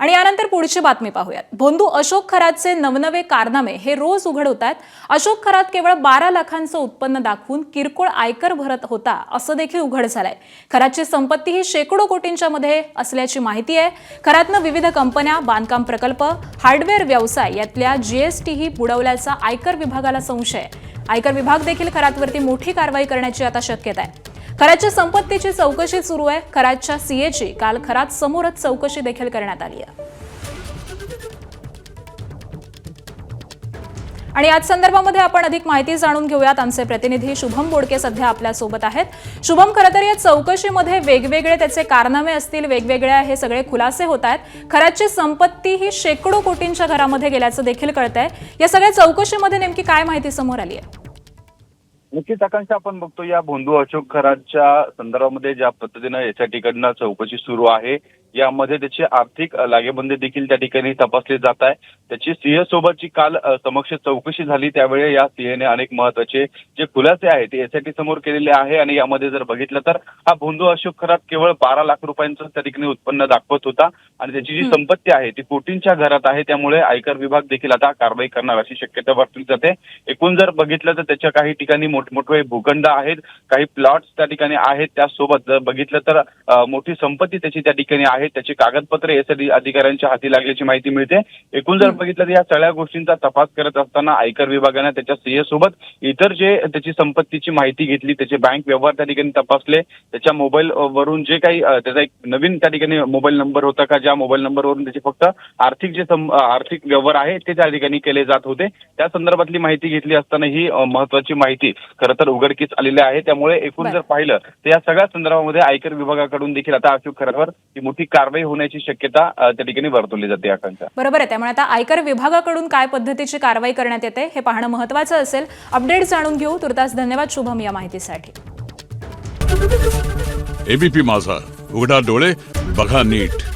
आणि यानंतर पुढची बातमी पाहूयात। भोंदू अशोक खरातचे नवनवे कारनामे हे रोज उघड होत आहेत। अशोक खरात केवळ 12 लाखांचं उत्पन्न दाखवून किरकोळ आयकर भरत होता असं देखील उघड झालंय। खरातची संपत्ती ही शेकडो कोटींच्या मध्ये असल्याची माहिती आहे। खरातनं विविध कंपन्या, बांधकाम प्रकल्प, हार्डवेअर व्यवसाय यातल्या जीएसटी ही बुडवल्याचा आयकर विभागाला संशय आहे। आयकर विभाग देखील खरातवरती मोठी कारवाई करण्याची आता शक्यता आहे। खरातच्या संपत्तीची चौकशी सुरू आहे। खरातच्या सीएची काल खरात समोरच चौकशी देखील करण्यात आली आहे। आणि याच संदर्भामध्ये आपण अधिक माहिती जाणून घेऊयात। आमचे प्रतिनिधी शुभम बोडके सध्या आपल्या सोबत आहेत। शुभम, खरं तर या चौकशीमध्ये वेगवेगळे त्याचे कारनामे असतील, वेगवेगळे हे सगळे खुलासे होत आहेत। खरातची संपत्ती ही शेकडो कोटींच्या घरामध्ये गेल्याचं देखील कळतंय। या सगळ्या चौकशीमध्ये नेमकी काय माहिती समोर आली आहे? नक्कीच आकांक्षा, आपण बघतो या भोंदू अशोक खरातच्या संदर्भामध्ये ज्या पद्धतीनं याच्या ठिकाणं चौकशी सुरू आहे, यामध्ये त्याचे आर्थिक लागेबंदे देखील त्या ठिकाणी तपासले जात आहे। त्याची सीए सोबतची काल समक्ष चौकशी झाली, त्यावेळी या सीएने अनेक महत्त्वाचे जे खुलासे आहेत ते यासाठी समोर केलेले आहे। आणि यामध्ये जर बघितलं तर हा भोंदू अशोक खरात केवळ 12 लाख रुपयांचं त्या ठिकाणी उत्पन्न दाखवत होता आणि त्याची जी संपत्ती आहे ती कोटींच्या घरात आहे। त्यामुळे आयकर विभाग देखील आता कारवाई करणार अशी शक्यता वर्तवली जाते। एकूण जर बघितलं तर त्याच्या काही ठिकाणी मोठमोठे भूखंड आहेत, काही प्लॉट्स त्या ठिकाणी आहेत। त्यासोबत जर बघितलं तर मोठी संपत्ती त्याची त्या ठिकाणी आहे। त्याची कागदपत्रे एसडी अधिकाऱ्यांच्या हाती लागल्याची माहिती मिळते। एकूण जर बघितलं तर या सगळ्या गोष्टींचा तपास करत असताना आयकर विभागाने त्याच्या सीए सोबत इतर जे त्याची संपत्तीची माहिती घेतली, त्याचे बँक व्यवहार त्या ठिकाणी तपासले, त्याच्या मोबाईल वरून जे काही त्याचा एक नवीन त्या ठिकाणी मोबाईल नंबर होता का, ज्या मोबाईल नंबरवरून त्याचे फक्त आर्थिक व्यवहार आहे ते त्या ठिकाणी केले जात होते, त्या संदर्भातली माहिती घेतली असताना ही महत्वाची माहिती खरं तर उघडकीस आलेली आहे। त्यामुळे एकूण जर पाहिलं तर या सगळ्या संदर्भामध्ये आयकर विभागाकडून देखील आता अशोक खरातवर ही मोठी कारवाई होण्याची शक्यता त्या ठिकाणी वर्तवली जाते। आकांक्षा, बरोबर आहे। त्यामुळे आता आयकर विभागाकडून काय पद्धतीची कारवाई करण्यात येते हे पाहणं महत्त्वाचं असेल। अपडेट जाणून घेऊ। तुर्तास धन्यवाद शुभम या माहितीसाठी। एबीपी माझा, उघडा डोळे बघा नीट।